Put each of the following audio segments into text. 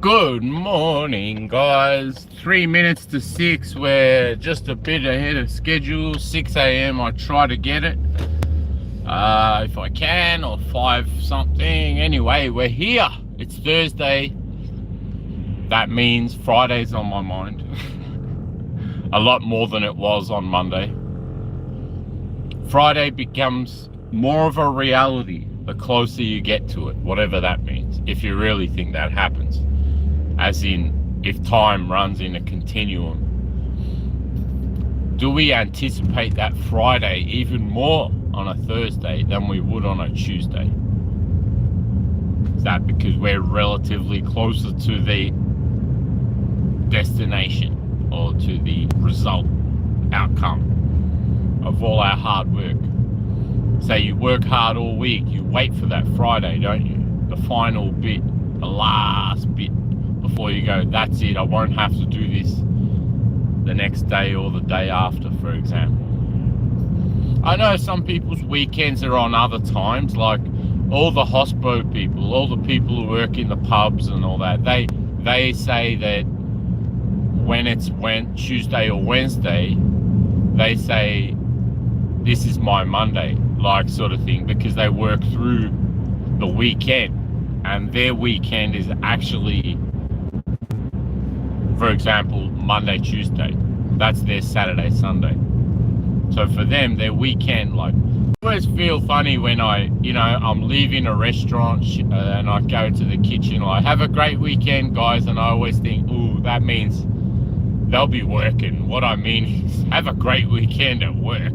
Good morning, guys. 3 minutes to 6. We're just a bit ahead of schedule. 6 a.m. I try to get it if I can, or 5 something. Anyway, we're here. It's Thursday. That means Friday's on my mind. A lot more than it was on Monday. Friday becomes more of a reality the closer you get to it, whatever that means, if you really think that happens. As in, if time runs in a continuum. Do we anticipate that Friday even more on a Thursday than we would on a Tuesday? Is that because we're relatively closer to the destination or to the result, outcome of all our hard work? Say you work hard all week, you wait for that Friday, don't you? The final bit, the last bit, before you go, that's it, I won't have to do this the next day or the day after, for example. I know some people's weekends are on other times, like all the hospo people, all the people who work in the pubs and all that, they say that when it's Tuesday or Wednesday, they say this is my Monday, like sort of thing, because they work through the weekend and their weekend is actually, for example, Monday, Tuesday. That's their Saturday, Sunday. So for them, their weekend, like, I always feel funny when I'm leaving a restaurant and I go to the kitchen, like, have a great weekend, guys. And I always think, ooh, that means they'll be working. What I mean is, have a great weekend at work.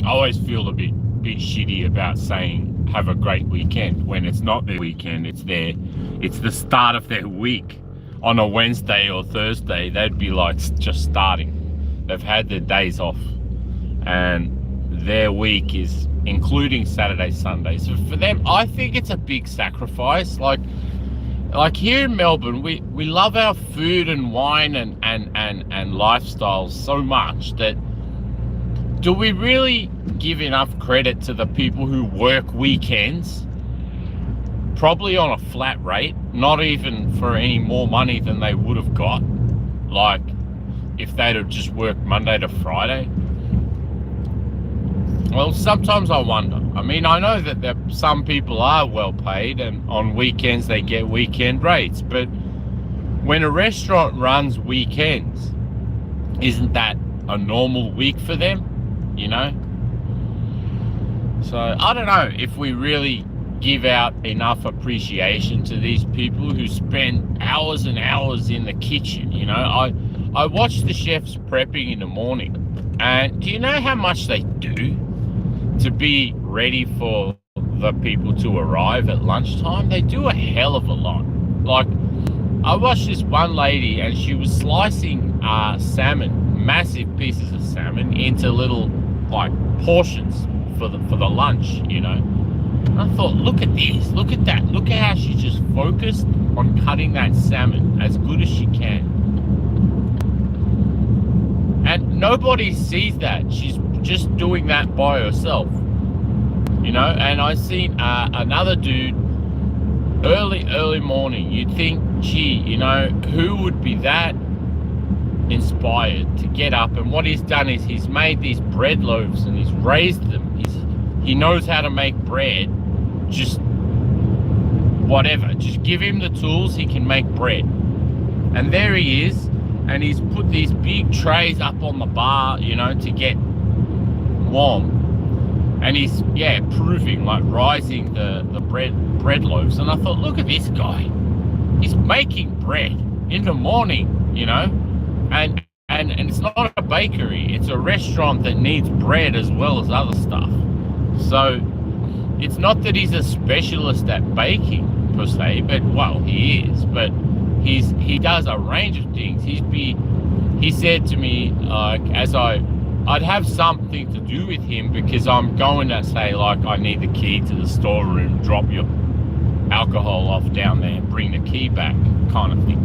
I always feel a bit shitty about saying have a great weekend when it's not their weekend, it's the start of their week. On a Wednesday or Thursday, they'd be like just starting. They've had their days off and their week is including Saturday, Sunday. So for them, I think it's a big sacrifice. Like here in Melbourne, we love our food and wine and lifestyles so much that do we really give enough credit to the people who work weekends? Probably on a flat rate, not even for any more money than they would have got, like if they'd have just worked Monday to Friday. Well, sometimes I wonder. I mean, I know that some people are well paid and on weekends they get weekend rates, but when a restaurant runs weekends, isn't that a normal week for them, you know? So I don't know if we really give out enough appreciation to these people who spend hours and hours in the kitchen. You know, I watch the chefs prepping in the morning, and do you know how much they do to be ready for the people to arrive at lunchtime? They do a hell of a lot. Like, I watched this one lady and she was slicing salmon, massive pieces of salmon, into little like portions for the lunch, you know. And I thought, look at this, look at that, look at how she's just focused on cutting that salmon as good as she can. And nobody sees that. She's just doing that by herself, you know. And I seen another dude early morning. You'd think, gee, you know, who would be that inspired to get up? And what he's done is he's made these bread loaves and he's raised them. He knows how to make bread. Just whatever, just give him the tools, he can make bread. And there he is, and he's put these big trays up on the bar, you know, to get warm. And he's proving, like, rising the bread loaves. And I thought, look at this guy, he's making bread in the morning, you know. And it's not a bakery, it's a restaurant that needs bread as well as other stuff. So it's not that he's a specialist at baking per se, but well, he is, but he does a range of things. He said to me, like, I'd have something to do with him because I'm going to say, like, I need the key to the storeroom, drop your alcohol off down there and bring the key back, kind of thing.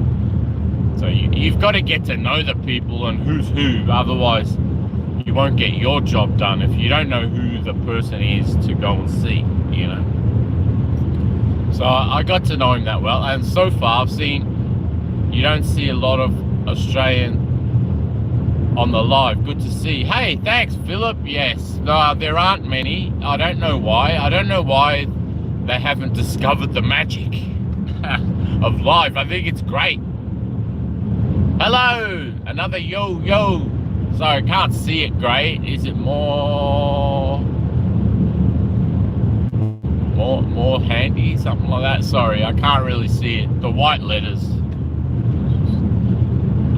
So you've got to get to know the people and who's who, otherwise you won't get your job done if you don't know who the person is to go and see, you know. So I got to know him that well, and so far I've seen you don't see a lot of Australian on the live. Good to see. Hey, thanks, Philip. Yes, no, there aren't many. I don't know why. I don't know why they haven't discovered the magic of live. I think it's great. Hello, another yo. So I can't see it great. Is it more handy? Something like that. Sorry, I can't really see it. The white letters.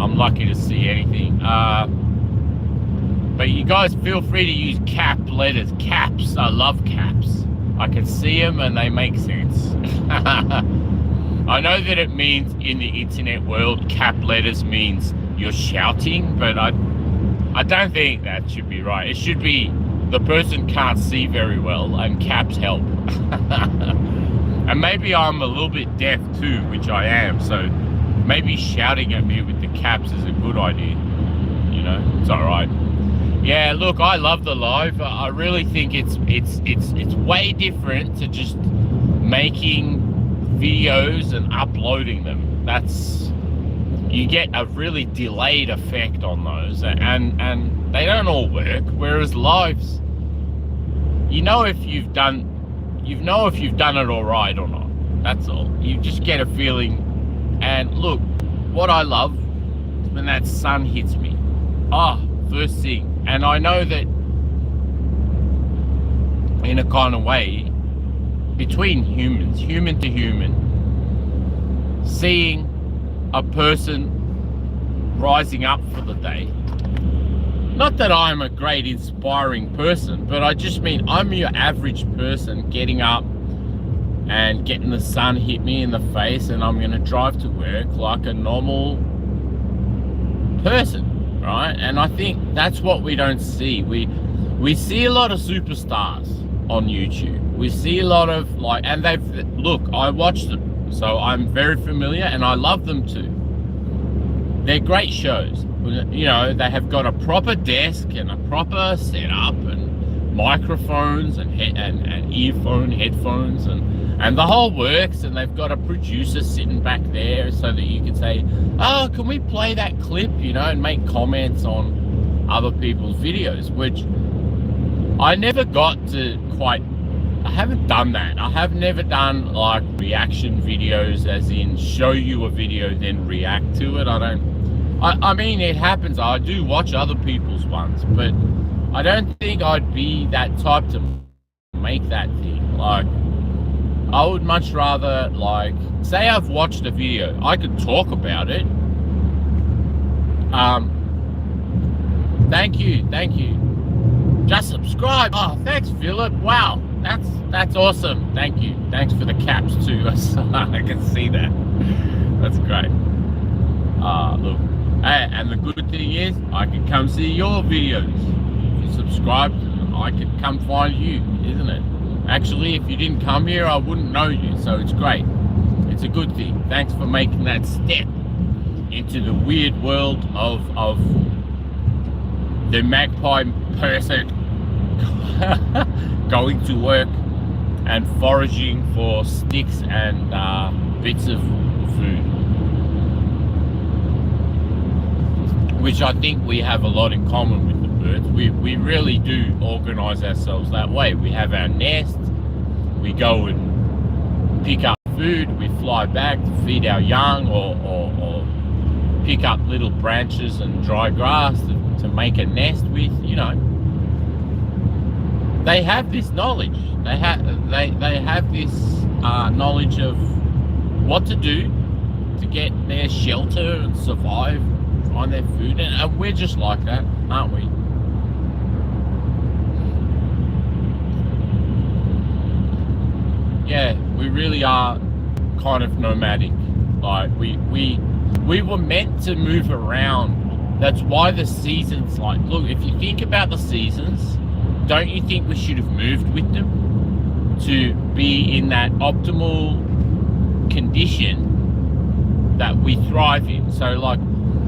I'm lucky to see anything. But you guys feel free to use cap letters. Caps. I love caps. I can see them and they make sense. I know that it means in the internet world, cap letters means you're shouting, but I don't think that should be right. It should be the person can't see very well and caps help. And maybe I'm a little bit deaf too, which I am, so maybe shouting at me with the caps is a good idea. You know, it's all right. Yeah, look, I love the live. I really think it's way different to just making videos and uploading them. You get a really delayed effect on those, and they don't all work. Whereas lives, you know if you've done it all right or not. That's all. You just get a feeling. And look, what I love is when that sun hits me. First thing. And I know that in a kind of way, between humans, human to human, seeing a person rising up for the day. Not that I'm a great inspiring person, but I just mean I'm your average person getting up and getting the sun hit me in the face, and I'm going to drive to work like a normal person, right? And I think that's what we don't see. We see a lot of superstars on YouTube. We see a lot of and I watch them, so I'm very familiar and I love them too. They're great shows. You know, they have got a proper desk and a proper setup and microphones and headphones and the whole works, and they've got a producer sitting back there so that you can say, can we play that clip, you know, and make comments on other people's videos, which I never got to quite. I haven't done that. I have never done like reaction videos, as in show you a video then react to it. I mean, it happens. I do watch other people's ones, but I don't think I'd be that type to make that thing. Like, I would much rather, say I've watched a video, I could talk about it. Thank you. Just subscribe. Oh, thanks, Philip. Wow, that's awesome. Thank you. Thanks for the caps too. I can see that. That's great. Look. Hey, and the good thing is, I can come see your videos. If you subscribe, I can come find you, isn't it? Actually, if you didn't come here, I wouldn't know you, so it's great. It's a good thing. Thanks for making that step into the weird world of the Magpie person going to work and foraging for sticks and bits of food. Which I think we have a lot in common with the birds. We really do organise ourselves that way. We have our nest, we go and pick up food, we fly back to feed our young, or pick up little branches and dry grass to make a nest with, you know. They have this knowledge. They have this knowledge of what to do to get their shelter and survive, find their food, and we're just like that, aren't we? Yeah, we really are kind of nomadic. Like we were meant to move around. That's why the seasons, look, if you think about the seasons, don't you think we should have moved with them to be in that optimal condition that we thrive in? So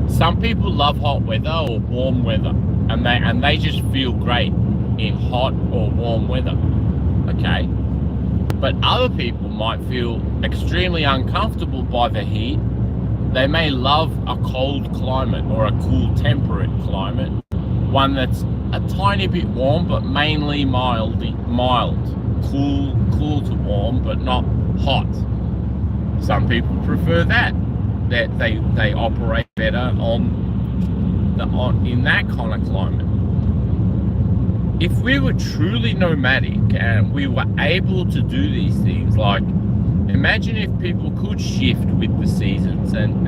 some people love hot weather or warm weather, and they just feel great in hot or warm weather. Okay, But other people might feel extremely uncomfortable by the heat. They may love a cold climate or a cool temperate climate, one that's a tiny bit warm but mainly mild, cool to warm but not hot. Some people prefer that they operate better in that kind of climate. If we were truly nomadic and we were able to do these things, like imagine if people could shift with the seasons and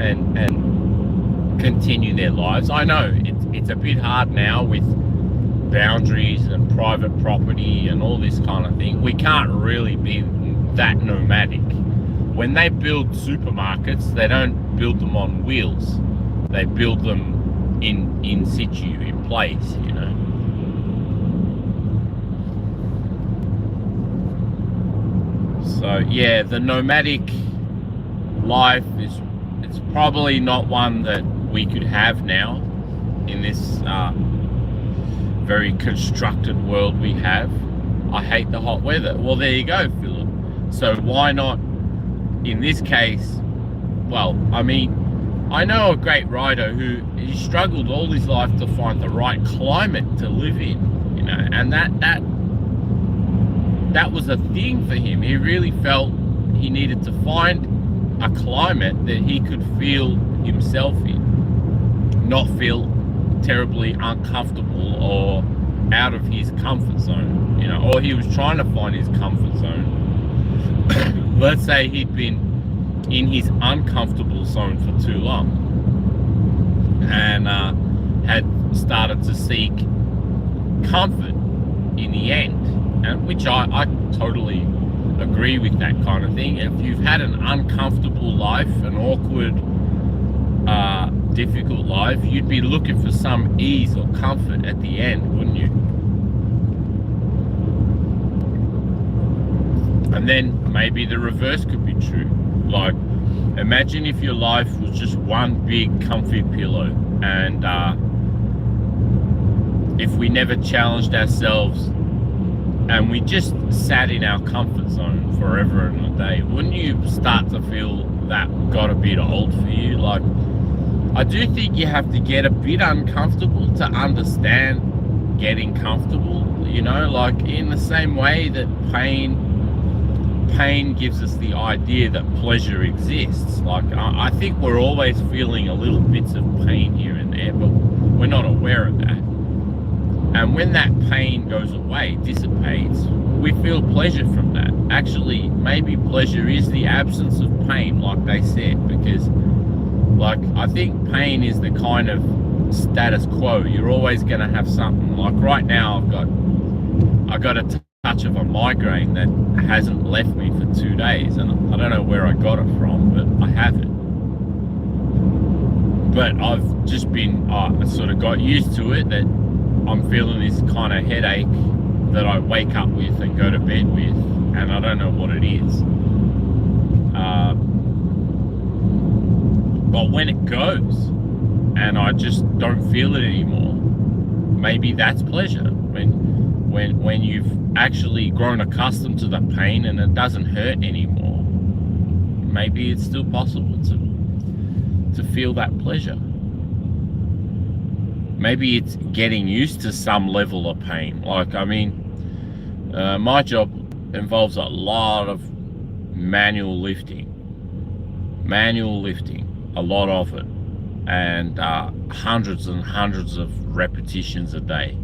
continue their lives. I know it's a bit hard now with boundaries and private property and all this kind of thing. We can't really be that nomadic. When they build supermarkets, they don't build them on wheels. They build them in situ, in place, you know. So yeah, the nomadic life it's probably not one that we could have now in this very constructed world we have. I hate the hot weather. Well, there you go, Philip. So why not, in this case, well, I mean, I know a great rider who he struggled all his life to find the right climate to live in, you know, and that was a thing for him. He really felt he needed to find a climate that he could feel himself in, not feel terribly uncomfortable or out of his comfort zone, you know, or he was trying to find his comfort zone. Let's say he'd been in his uncomfortable zone for too long and had started to seek comfort in the end, and which I totally agree with that kind of thing. If you've had an uncomfortable life, an awkward, difficult life, you'd be looking for some ease or comfort at the end, wouldn't you? And then maybe the reverse could be true. Like, imagine if your life was just one big comfy pillow, and if we never challenged ourselves and we just sat in our comfort zone forever and a day, wouldn't you start to feel that got a bit old for you? Like, I do think you have to get a bit uncomfortable to understand getting comfortable, you know, like in the same way that pain gives us the idea that pleasure exists. Like, I think we're always feeling a little bits of pain here and there, but we're not aware of that. And when that pain goes away, dissipates, we feel pleasure from that. Actually, maybe pleasure is the absence of pain, like they said, because like, I think pain is the kind of status quo. You're always going to have something. Like right now, I got a touch of a migraine that hasn't left me for 2 days, and I don't know where I got it from, but I have it. But I've just been, I sort of got used to it, that I'm feeling this kind of headache that I wake up with and go to bed with, and I don't know what it is. But when it goes and I just don't feel it anymore, maybe that's pleasure. When you've actually grown accustomed to the pain and it doesn't hurt anymore, maybe it's still possible to feel that pleasure. Maybe it's getting used to some level of pain. Like, I mean, my job involves a lot of manual lifting, a lot of it, and hundreds and hundreds of repetitions a day.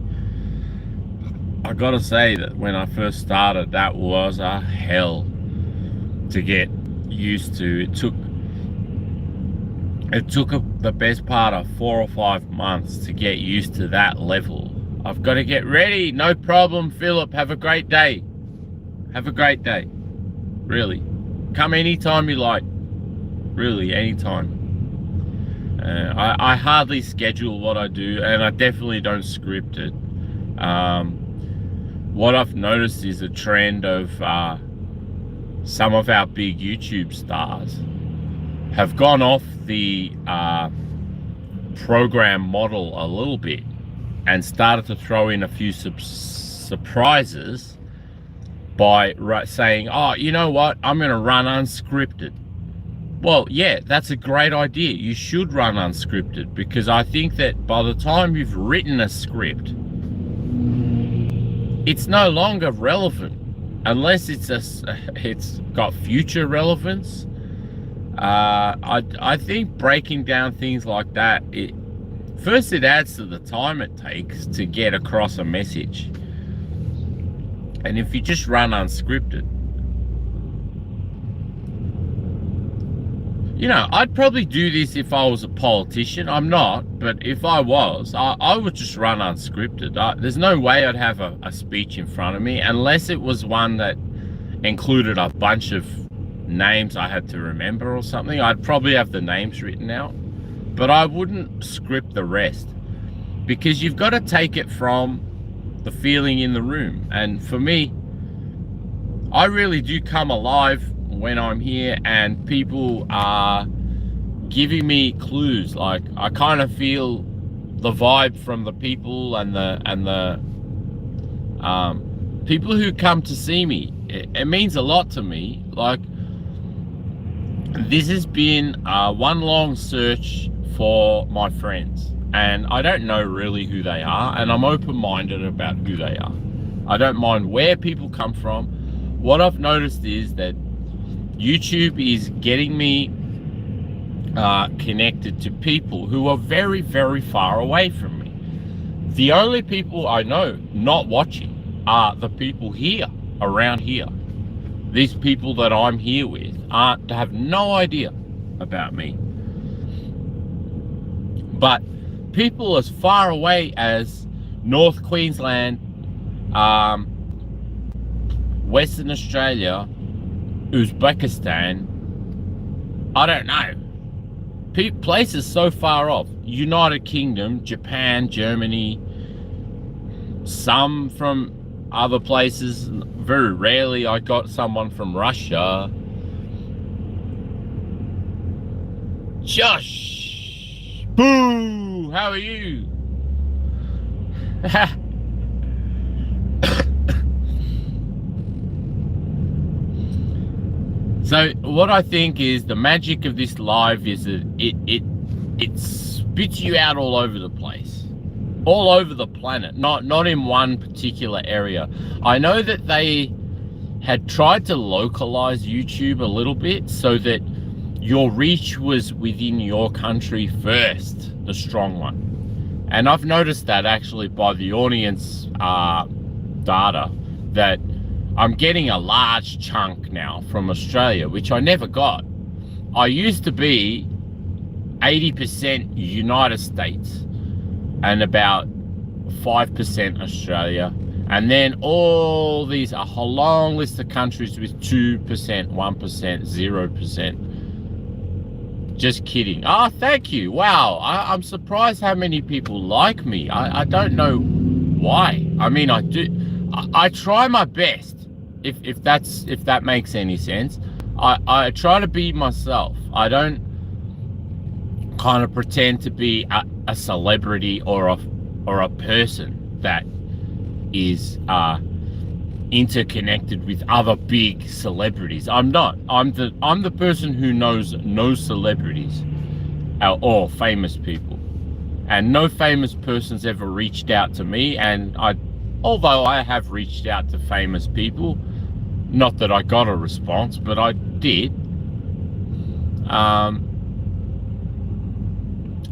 I gotta say that when I first started, that was a hell to get used to. It took the best part of 4 or 5 months to get used to that level. I've got to get ready. No problem, Philip. Have a great day. Have a great day. Really. Come anytime you like. Really, anytime. I hardly schedule what I do, and I definitely don't script it. What I've noticed is a trend of some of our big YouTube stars have gone off the program model a little bit and started to throw in a few surprises by saying, oh, you know what, I'm going to run unscripted. Well, yeah, that's a great idea. You should run unscripted, because I think that by the time you've written a script, it's no longer relevant unless it's got future relevance. I think breaking down things like that, it adds to the time it takes to get across a message. And if you just run unscripted, you know, I'd probably do this if I was a politician. I'm not, but if I was, I would just run unscripted. There's no way I'd have a speech in front of me unless it was one that included a bunch of names I had to remember or something. I'd probably have the names written out, but I wouldn't script the rest, because you've got to take it from the feeling in the room. And for me, I really do come alive when I'm here and people are giving me clues. Like, I kind of feel the vibe from the people and the people who come to see me. It means a lot to me. Like, this has been one long search for my friends, and I don't know really who they are, and I'm open-minded about who they are. I don't mind where people come from. What I've noticed is that YouTube is getting me connected to people who are very, very far away from me. The only people I know not watching are the people here, around here. These people that I'm here with have no idea about me. But people as far away as North Queensland, Western Australia, Uzbekistan, I don't know, places so far off, United Kingdom, Japan, Germany, some from other places. Very rarely I got someone from Russia. Josh, boo, how are you? So what I think is the magic of this live is that it spits you out all over the place, all over the planet, not in one particular area. I know that they had tried to localize YouTube a little bit so that your reach was within your country first, the strong one. And I've noticed that actually by the audience data, that I'm getting a large chunk now from Australia, which I never got. I used to be 80% United States and about 5% Australia. And then all these, a whole long list of countries with 2%, 1%, 0%. Just kidding. Oh, thank you. Wow. I'm surprised how many people like me. I don't know why. I mean, I do. I try my best. If that makes any sense. I try to be myself. I don't kind of pretend to be a celebrity or a person that is interconnected with other big celebrities. I'm not. I'm the person who knows no celebrities or famous people, and no famous person's ever reached out to me. And although I have reached out to famous people, not that I got a response, but I did. I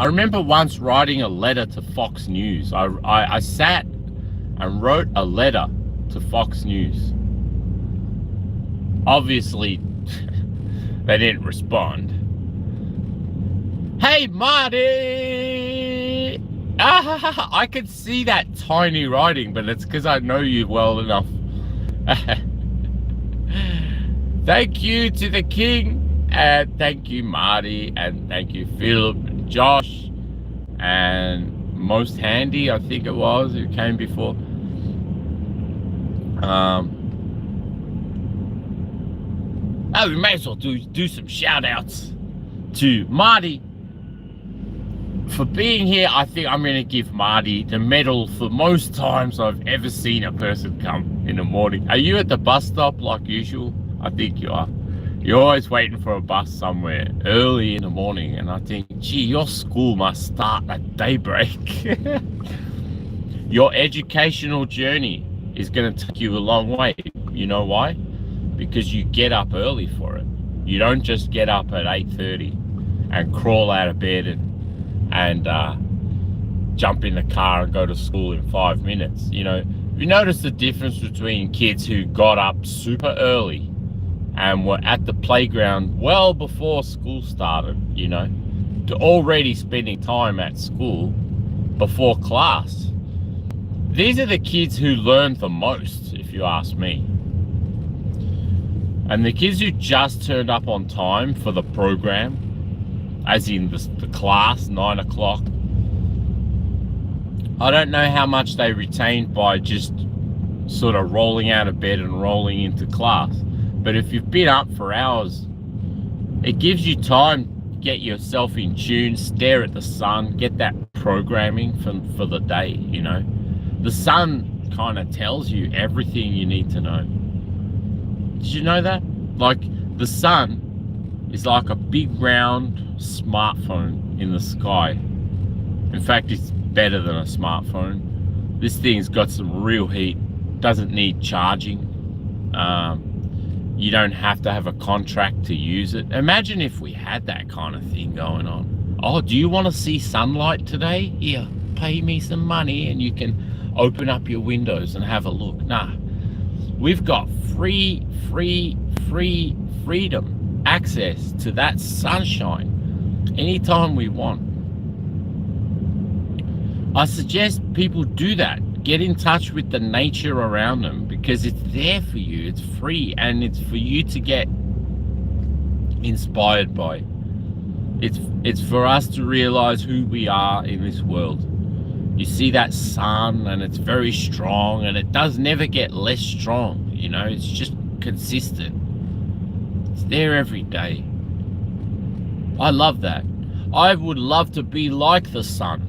remember once writing a letter to Fox News. I sat and wrote a letter to Fox News. Obviously, they didn't respond. Hey, Marty! I could see that tiny writing, but it's because I know you well enough. Thank you to the king, and thank you, Marty, and thank you, Philip, and Josh, and Most Handy, I think it was, who came before. We may as well do some shout outs to Marty for being here. I think I'm going to give Marty the medal for most times I've ever seen a person come in the morning. Are you at the bus stop like usual? I think you are. You're always waiting for a bus somewhere early in the morning, and I think, gee, your school must start at daybreak. Your educational journey is going to take you a long way. You know why? Because you get up early for it. You don't just get up at 8:30 and crawl out of bed and jump in the car and go to school in 5 minutes. You know, you notice the difference between kids who got up super early and were at the playground well before school started, you know, to already spending time at school before class. These are the kids who learn the most, if you ask me. And the kids who just turned up on time for the program, as in the class, 9 o'clock, I don't know how much they retained by just sort of rolling out of bed and rolling into class. But if you've been up for hours, it gives you time to get yourself in tune, stare at the sun, get that programming for the day, you know. The sun kind of tells you everything you need to know. Did you know that? Like, the sun is like a big round smartphone in the sky. In fact, it's better than a smartphone. This thing's got some real heat, doesn't need charging. You don't have to have a contract to use it. Imagine if we had that kind of thing going on. Oh, do you want to see sunlight today? Here, pay me some money and you can open up your windows and have a look. Nah, we've got freedom, access to that sunshine anytime we want. I suggest people do that. Get in touch with the nature around them, because it's there for you. It's free, and it's for you to get inspired by. It's for us to realize who we are in this world. You see that sun, and it's very strong, and it does never get less strong, you know. It's just consistent. It's there every day. I love that. I would love to be like the sun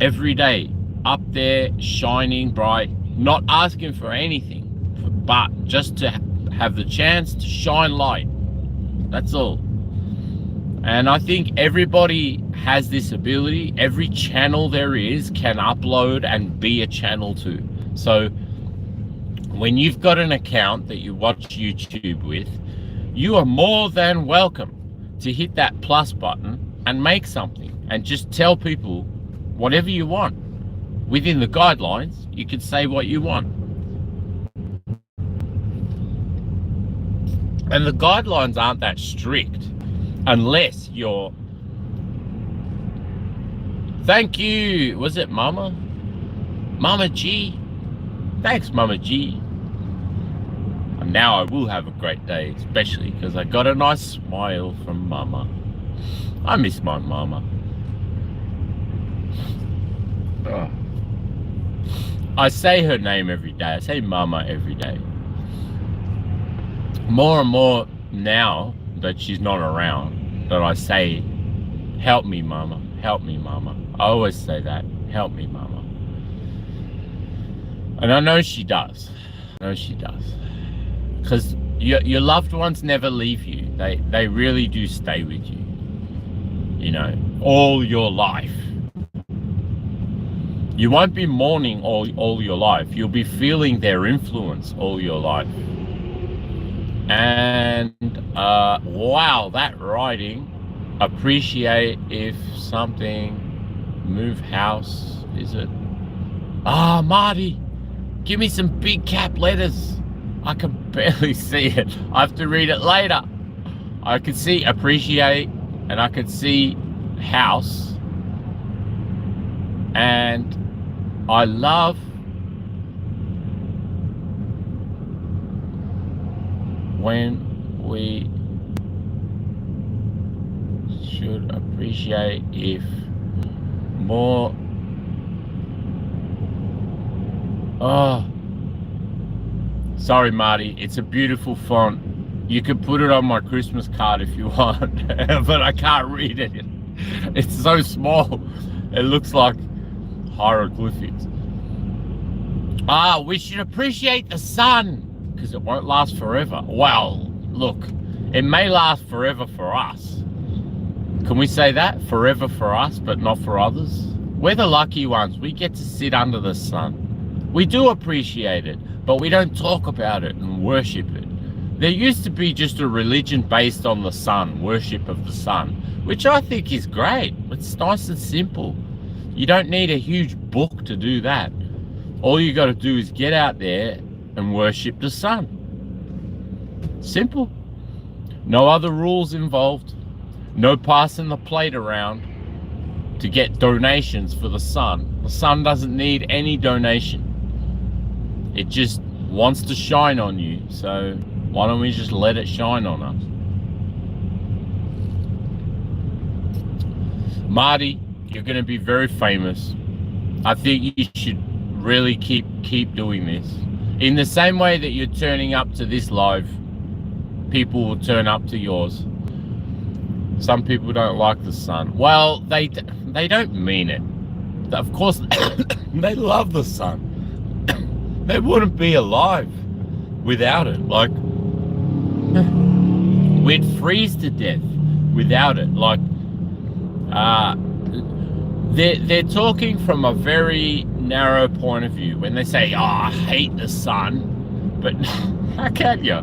every day, up there shining bright, not asking for anything, but just to have the chance to shine light. That's all. And I think everybody has this ability. Every channel there is can upload and be a channel too. So when you've got an account that you watch YouTube with, you are more than welcome to hit that plus button and make something, and just tell people whatever you want. Within the guidelines, you can say what you want. And the guidelines aren't that strict, unless you're... Thank you. Was it Mama? Mama G. Thanks, Mama G. And now I will have a great day, especially because I got a nice smile from Mama. I miss my Mama. Oh. I say her name every day. I say Mama every day. More and more now that she's not around, that I say, help me, Mama. Help me, Mama. I always say that. Help me, Mama. And I know she does. I know she does. Because your loved ones never leave you. They really do stay with you. You know, all your life. You won't be mourning all your life. You'll be feeling their influence all your life. And wow, that writing. Appreciate if something. Move house, is it? Ah, Marty, give me some big cap letters. I can barely see it. I have to read it later. I can see appreciate, and I can see house. And I love when we should appreciate if more. Oh, sorry, Marty. It's a beautiful font. You can put it on my Christmas card if you want, but I can't read it. It's so small. It looks like hieroglyphics. We should appreciate the sun because it won't last forever. Well, look, it may last forever for us. Can we say that? Forever for us, but not for others? We're the lucky ones. We get to sit under the sun. We do appreciate it, but we don't talk about it and worship it. There used to be just a religion based on the sun, worship of the sun, which I think is great. It's nice and simple. You don't need a huge book to do that. All you got to do is get out there and worship the sun. Simple. No other rules involved. No passing the plate around to get donations for the sun. The sun doesn't need any donation. It just wants to shine on you. So why don't we just let it shine on us? Marty, you're going to be very famous. I think you should really keep doing this. In the same way that you're turning up to this live, people will turn up to yours. Some people don't like the sun. Well, they don't mean it. Of course, they love the sun. They wouldn't be alive without it. Like, we'd freeze to death without it. Like, they're talking from a very narrow point of view when they say, "Oh, I hate the sun," but how can you?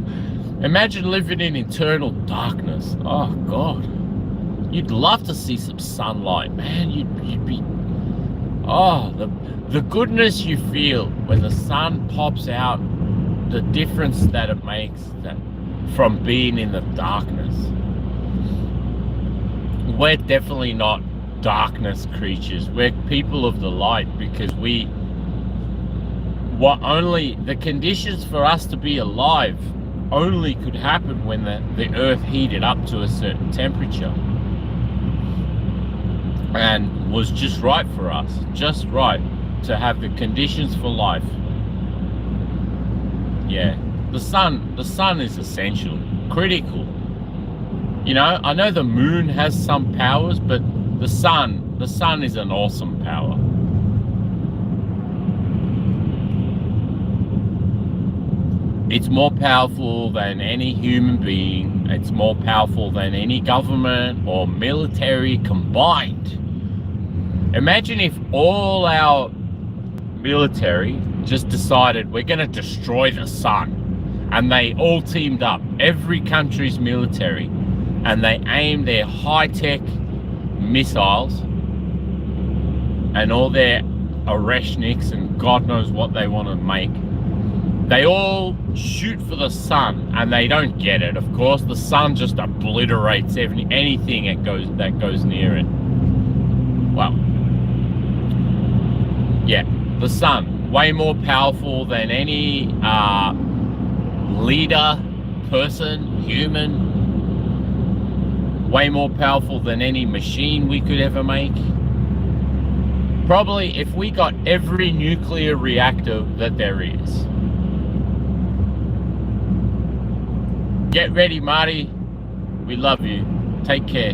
Imagine living in eternal darkness. Oh God, you'd love to see some sunlight, man. You'd be, oh, the goodness you feel when the sun pops out, the difference that it makes that from being in the darkness. We're definitely not darkness creatures. We're people of the light because the conditions for us to be alive only could happen when the earth heated up to a certain temperature and was just right for us, just right to have the conditions for life. Yeah, the sun is essential, critical. You know, I know the moon has some powers, but the sun is an awesome power. It's more powerful than any human being. It's more powerful than any government or military combined. Imagine if all our military just decided we're going to destroy the sun, and they all teamed up, every country's military, and they aimed their high-tech missiles and all their Oreshniks and God knows what they want to make. They all shoot for the sun, and they don't get it. Of course, the sun just obliterates anything that goes near it. Well, yeah, the sun, way more powerful than any leader, person, human. Way more powerful than any machine we could ever make. Probably if we got every nuclear reactor that there is. Get ready, Marty. We love you. Take care.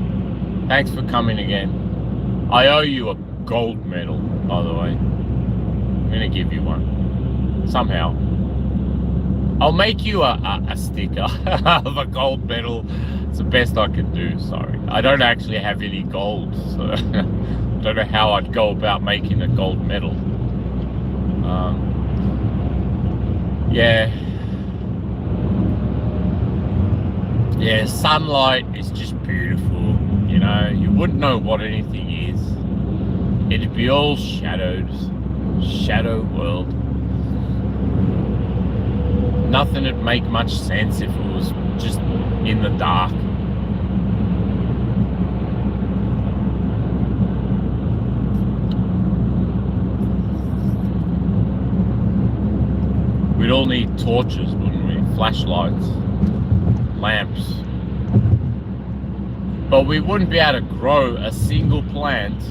Thanks for coming again. I owe you a gold medal, by the way. I'm gonna give you one. Somehow. I'll make you a sticker of a gold medal. It's the best I can do, sorry. I don't actually have any gold, so I don't know how I'd go about making a gold medal. Yeah, sunlight is just beautiful, you know. You wouldn't know what anything is. It'd be all shadows, shadow world. Nothing would make much sense if it was just in the dark. We'd all need torches, wouldn't we? Flashlights, lamps. But we wouldn't be able to grow a single plant,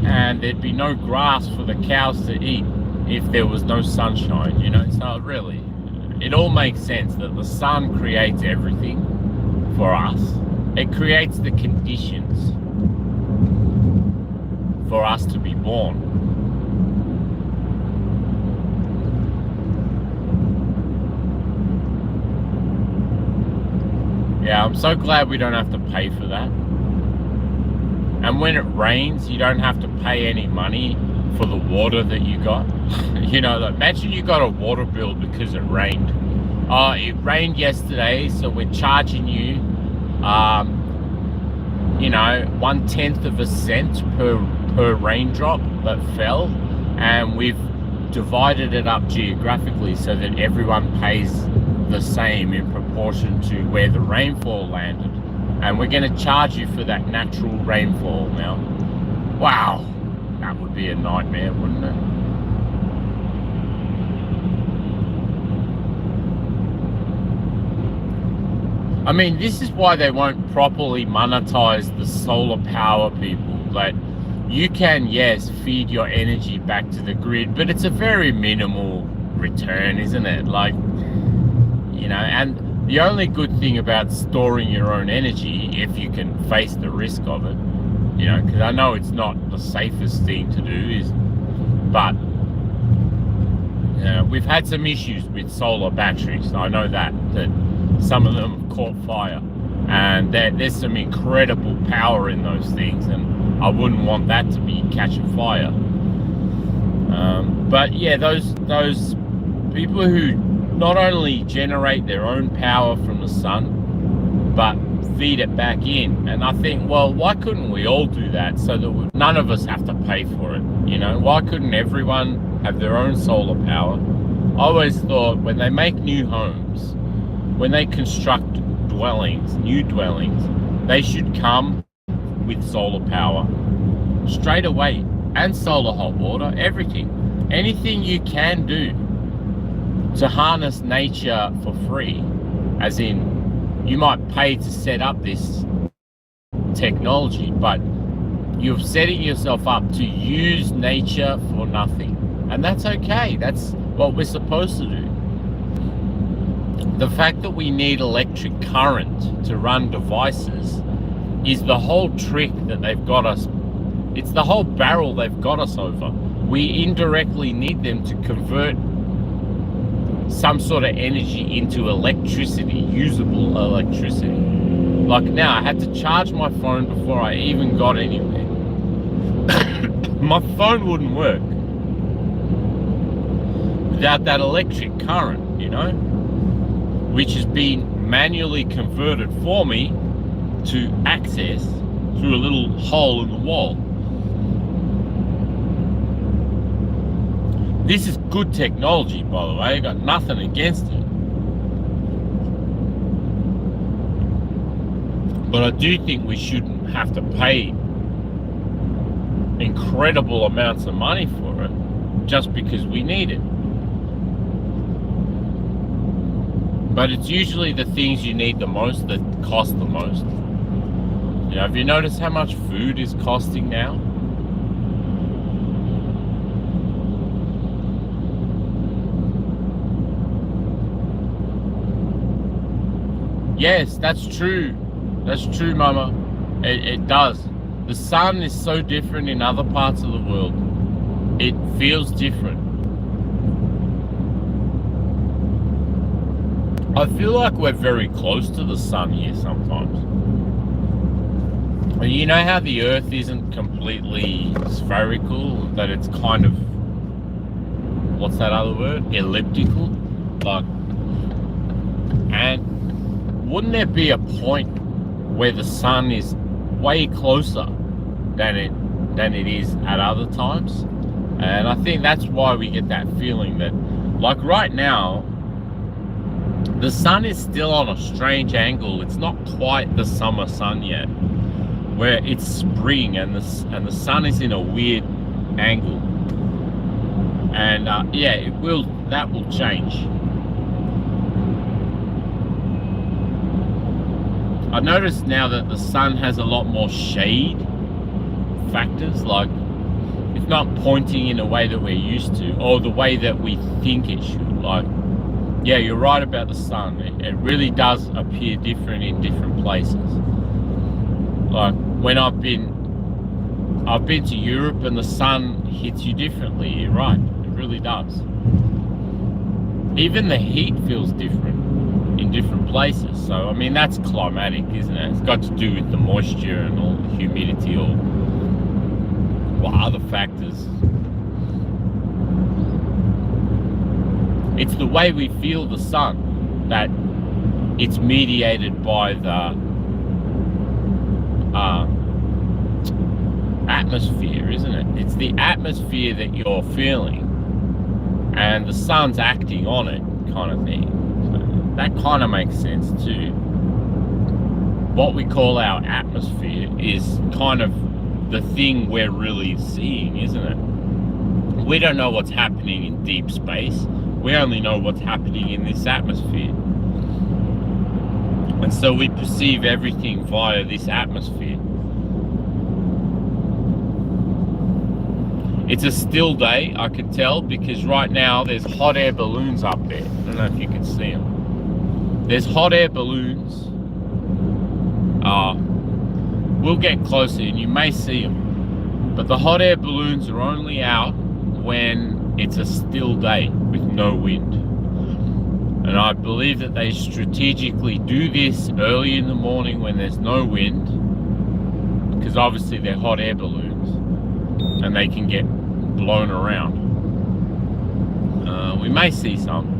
and there'd be no grass for the cows to eat if there was no sunshine, you know. So really, it all makes sense that the sun creates everything for us. It creates the conditions for us to be born. Yeah, I'm so glad we don't have to pay for that. And when it rains, you don't have to pay any money for the water that you got. You know, like, imagine you got a water bill because it rained. It rained yesterday, so we're charging you, you know, 1/10 of a cent per raindrop that fell, and we've divided it up geographically so that everyone pays the same in proportion to where the rainfall landed. And we're going to charge you for that natural rainfall now. Wow, that would be a nightmare, wouldn't it? I mean, this is why they won't properly monetize the solar power, people. Like, you can, yes, feed your energy back to the grid, but it's a very minimal return, isn't it? Like, you know, and the only good thing about storing your own energy, if you can face the risk of it, you know, because I know it's not the safest thing to do, but we've had some issues with solar batteries. I know that some of them have caught fire, and there's some incredible power in those things, and I wouldn't want that to be catching fire. But yeah, those people who not only generate their own power from the sun, but feed it back in. And I think, well, why couldn't we all do that so that none of us have to pay for it? You know, why couldn't everyone have their own solar power? I always thought when they make new homes, when they construct dwellings, new dwellings, they should come with solar power straight away, and solar hot water, everything. Anything you can do to harness nature for free, as in you might pay to set up this technology, but you're setting yourself up to use nature for nothing. And that's okay. That's what we're supposed to do. The fact that we need electric current to run devices is the whole trick that they've got us. It's the whole barrel they've got us over. We indirectly need them to convert some sort of energy into electricity, usable electricity. Like now, I had to charge my phone before I even got anywhere. My phone wouldn't work without that electric current, you know, which has been manually converted for me to access through a little hole in the wall. This is good technology, by the way. I got nothing against it. But I do think we shouldn't have to pay incredible amounts of money for it just because we need it. But it's usually the things you need the most that cost the most. You know, have you noticed how much food is costing now? Yes, that's true. That's true, Mama. It does. The sun is so different in other parts of the world. It feels different. I feel like we're very close to the sun here sometimes. You know how the earth isn't completely spherical, that it's kind of, what's that other word? Elliptical? Like, and wouldn't there be a point where the sun is way closer than it is at other times? And I think that's why we get that feeling that, like right now, the sun is still on a strange angle. It's not quite the summer sun yet, where it's spring and the sun is in a weird angle. And yeah, that will change. I noticed now that the sun has a lot more shade factors, like it's not pointing in a way that we're used to, or the way that we think it should. Like, yeah, you're right about the sun. It really does appear different in different places. Like when I've been to Europe and the sun hits you differently. You're right, it really does. Even the heat feels different in different places. So I mean, that's climatic, isn't it? It's got to do with the moisture and all the humidity or what other factors. It's the way we feel the sun that it's mediated by the atmosphere, isn't it? It's the atmosphere that you're feeling and the sun's acting on it, kind of thing. So that kind of makes sense too. What we call our atmosphere is kind of the thing we're really seeing, isn't it? We don't know what's happening in deep space. We only know what's happening in this atmosphere. And so we perceive everything via this atmosphere. It's a still day, I can tell, because right now there's hot air balloons up there. I don't know if you can see them. There's hot air balloons. We'll get closer and you may see them. But the hot air balloons are only out when it's a still day with no wind. And I believe that they strategically do this early in the morning when there's no wind, because obviously they're hot air balloons and they can get blown around. We may see some.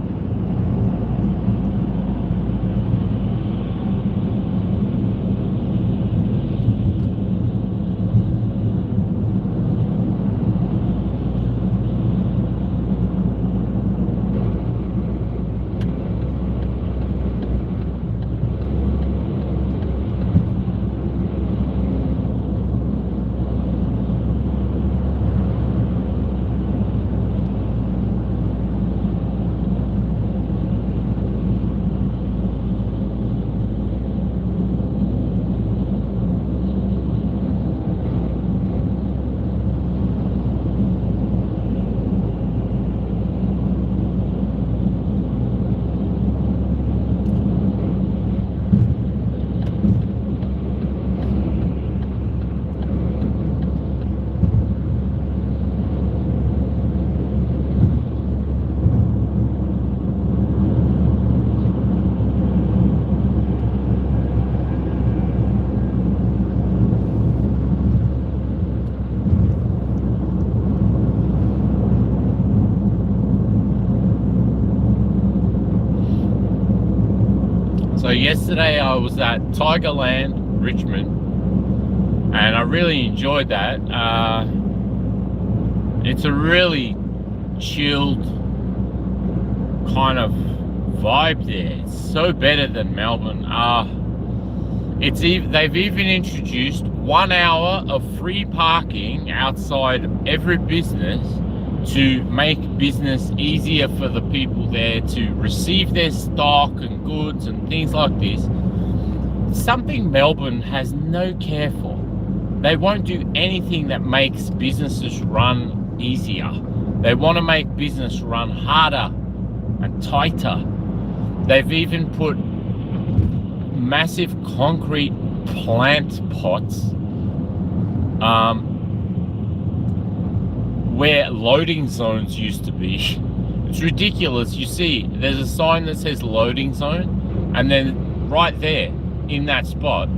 So yesterday I was at Tigerland, Richmond, and I really enjoyed that. It's a really chilled kind of vibe there. It's so better than Melbourne. They've even introduced 1 hour of free parking outside every business to make business easier for the people there to receive their stock and goods and things like this. Something Melbourne has no care for. They won't do anything that makes businesses run easier. They want to make business run harder and tighter. They've even put massive concrete plant pots where loading zones used to be. It's ridiculous. You see, there's a sign that says loading zone, and then right there in that spot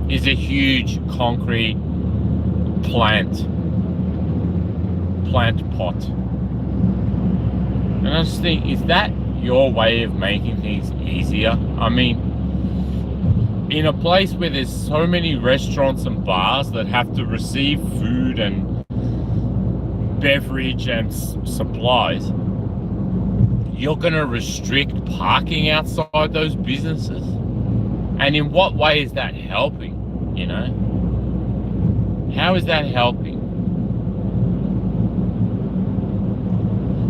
is a huge concrete plant pot. And I just think, is that your way of making things easier? I mean, in a place where there's so many restaurants and bars that have to receive food and beverage and supplies, you're going to restrict parking outside those businesses? And in what way is that helping? You know, how is that helping?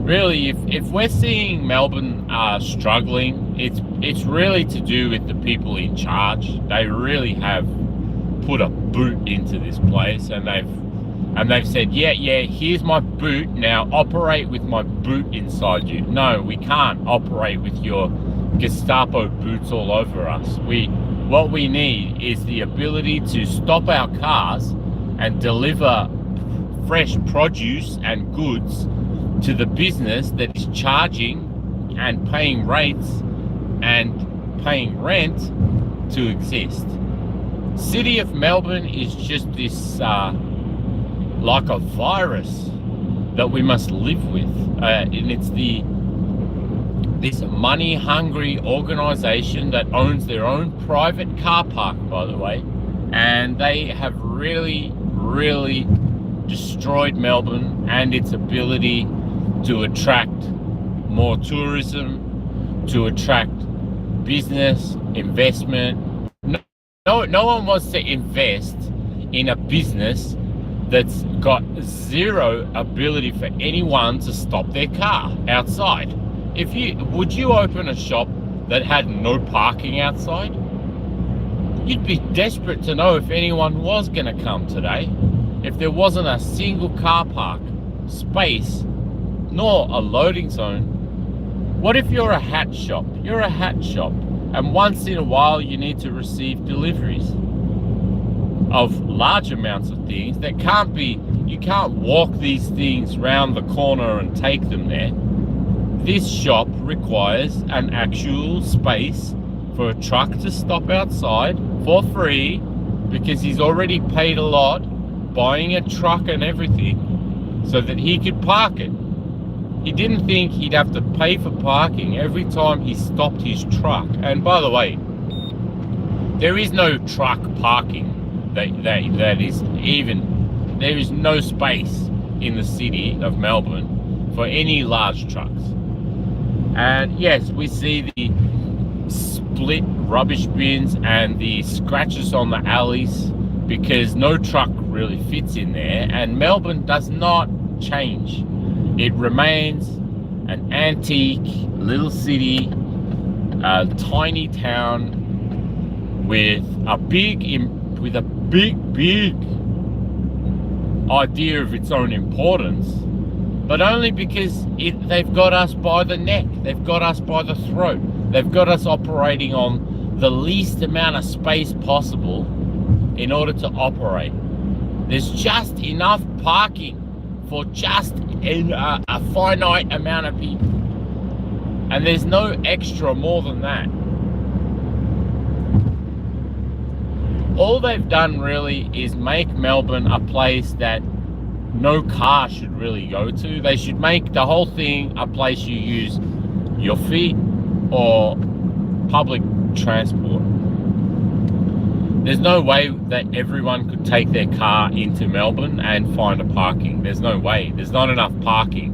Really, if we're seeing Melbourne struggling, it's really to do with the people in charge. They really have put a boot into this place, and they've said, yeah, here's my boot, now operate with my boot inside you. No, we can't operate with your Gestapo boots all over us. What we need is the ability to stop our cars and deliver fresh produce and goods to the business that is charging and paying rates and paying rent to exist. City of Melbourne is just this like a virus that we must live with, and it's this money-hungry organisation that owns their own private car park, by the way, and they have really destroyed Melbourne and its ability to attract more tourism, to attract business, investment. No one wants to invest in a business that's got zero ability for anyone to stop their car outside. Would you open a shop that had no parking outside? You'd be desperate to know if anyone was going to come today. If there wasn't a single car park space, nor a loading zone. What if you're a hat shop? You're a hat shop, and once in a while you need to receive deliveries of large amounts of things that you can't walk these things round the corner and take them there. This shop requires an actual space for a truck to stop outside for free, because he's already paid a lot buying a truck and everything so that he could park it. He didn't think he'd have to pay for parking every time he stopped his truck. And by the way, there is no truck parking. There is no space in the city of Melbourne for any large trucks. And yes, we see the split rubbish bins and the scratches on the alleys because no truck really fits in there, and Melbourne does not change. It remains an antique little city, a tiny town with a big idea of its own importance, but only because they've got us by the neck, they've got us by the throat, they've got us operating on the least amount of space possible in order to operate. There's just enough parking for just a finite amount of people, and there's no extra more than that. All they've done really is make Melbourne a place that no car should really go to. They should make the whole thing a place you use your feet or public transport. There's no way that everyone could take their car into Melbourne and find a parking. There's no way. There's not enough parking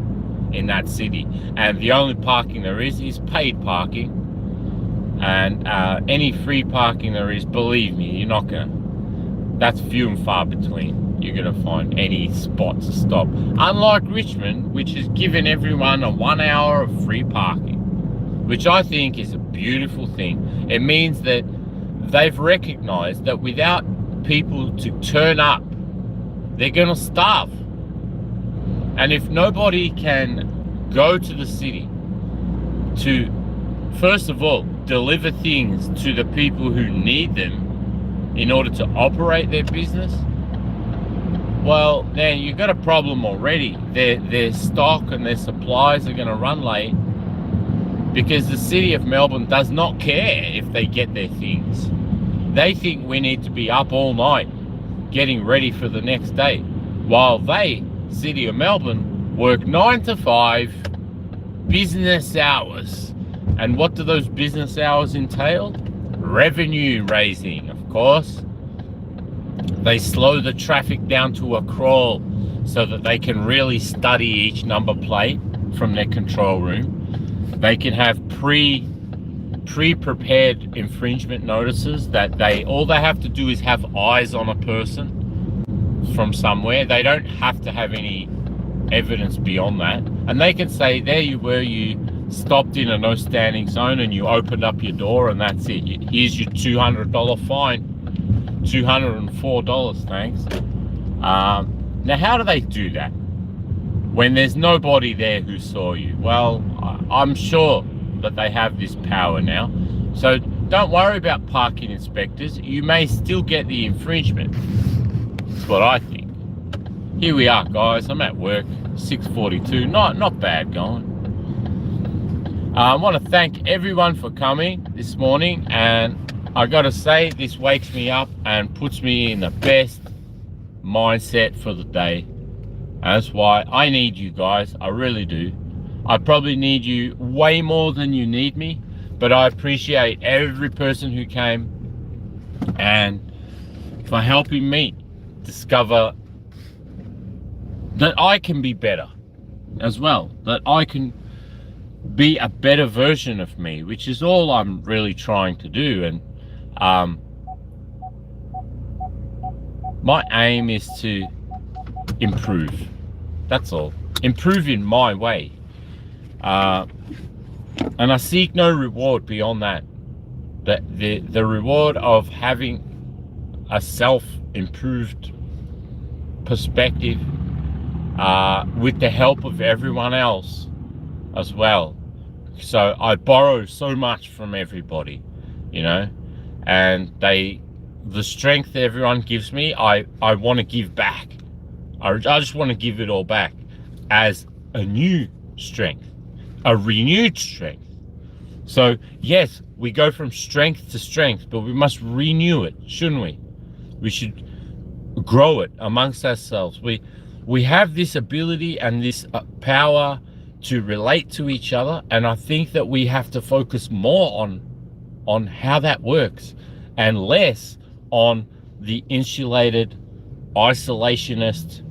in that city. And the only parking there is paid parking. And any free parking there is, believe me, you're not gonna, that's few and far between. You're gonna find any spot to stop. Unlike Richmond, which has given everyone a 1 hour of free parking, which I think is a beautiful thing. It means that they've recognized that without people to turn up, they're gonna starve. And if nobody can go to the city to, first of all, deliver things to the people who need them in order to operate their business, well, then you've got a problem already. Their stock and their supplies are going to run late because the city of Melbourne does not care if they get their things. They think we need to be up all night getting ready for the next day, while they, city of Melbourne, work 9 to 5 business hours. And what do those business hours entail? Revenue raising, of course. They slow the traffic down to a crawl so that they can really study each number plate from their control room. They can have pre-prepared infringement notices that all they have to do is have eyes on a person from somewhere. They don't have to have any evidence beyond that. And they can say, there you were, you stopped in a no standing zone and you opened up your door, and that's it. Here's your $200 fine. $204, thanks. Now, how do they do that when there's nobody there who saw you? Well, I'm sure that they have this power now. So don't worry about parking inspectors. You may still get the infringement. That's what I think. Here we are, guys. I'm at work, 6:42. Not bad going. I want to thank everyone for coming this morning, and I got to say, this wakes me up and puts me in the best mindset for the day. That's why I need you guys. I really do. I probably need you way more than you need me, but I appreciate every person who came and for helping me discover that I can be better as well, that I can be a better version of me, which is all I'm really trying to do. And my aim is to improve. That's all. Improve in my way. And I seek no reward beyond that. The reward of having a self-improved perspective with the help of everyone else as well. So I borrow so much from everybody, you know, and the strength that everyone gives me, I want to give back. I just want to give it all back as a new strength, a renewed strength. So yes, we go from strength to strength, but we must renew it, shouldn't we? We should grow it amongst ourselves. We have this ability and this power to relate to each other, and I think that we have to focus more on how that works and less on the insulated, isolationist,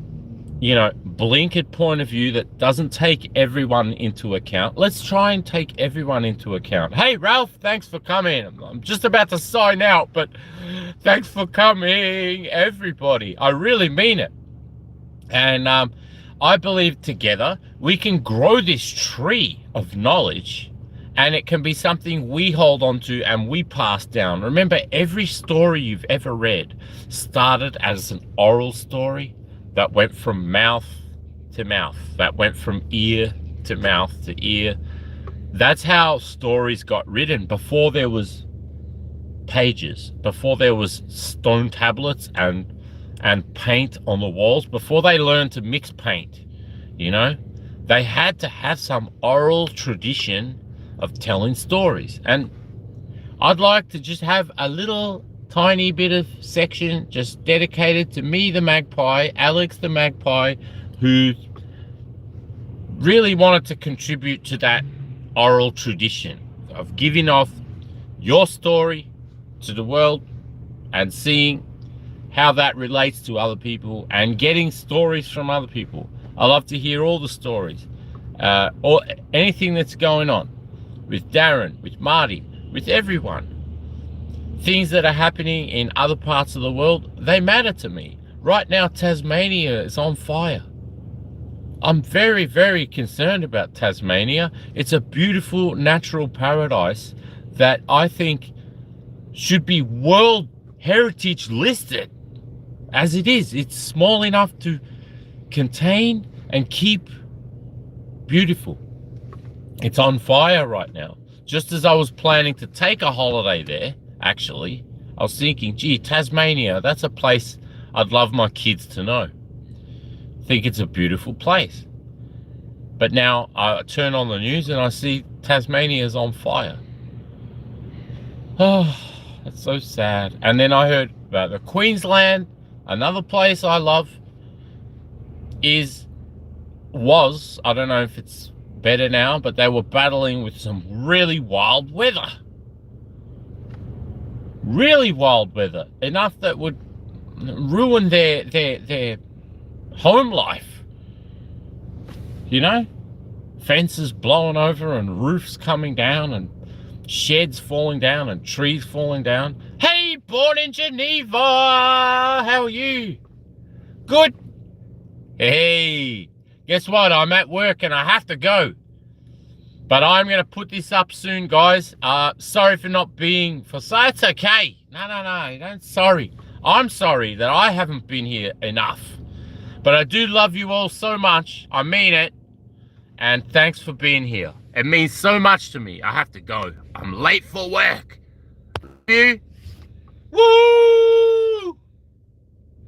you know, blinkered point of view that doesn't take everyone into account. Let's try and take everyone into account. Hey Ralph, thanks for coming. I'm just about to sign out, but thanks for coming, everybody. I really mean it. And I believe together we can grow this tree of knowledge, and it can be something we hold on to and we pass down. Remember, every story you've ever read started as an oral story that went from mouth to mouth, that went from ear to mouth to ear. That's how stories got written before there was pages, before there was stone tablets and paint on the walls, before they learned to mix paint. You know, they had to have some oral tradition of telling stories. And I'd like to just have a little tiny bit of section just dedicated to me, the Magpie, Alex the Magpie, who really wanted to contribute to that oral tradition of giving off your story to the world and seeing how that relates to other people and getting stories from other people. I love to hear all the stories, or anything that's going on with Darren, with Marty, with everyone. Things that are happening in other parts of the world, they matter to me. Right now, Tasmania is on fire. I'm very, very concerned about Tasmania. It's a beautiful natural paradise that I think should be World Heritage listed. As it is, it's small enough to contain and keep beautiful. It's on fire right now. Just as I was planning to take a holiday there, actually, I was thinking, gee, Tasmania, that's a place I'd love my kids to know. I think it's a beautiful place. But now I turn on the news and I see Tasmania is on fire. Oh, that's so sad. And then I heard about the Queensland. Another place I love was, I don't know if it's better now, but they were battling with some really wild weather. Really wild weather. Enough that would ruin their home life. You know? Fences blowing over and roofs coming down and sheds falling down and trees falling down. Hey, born in Geneva, how are you? Good. Hey, guess what? I'm at work and I have to go. But I'm going to put this up soon, guys. Sorry for not being it's okay. No, don't sorry. I'm sorry that I haven't been here enough. But I do love you all so much. I mean it. And thanks for being here. It means so much to me. I have to go. I'm late for work. You? Woo!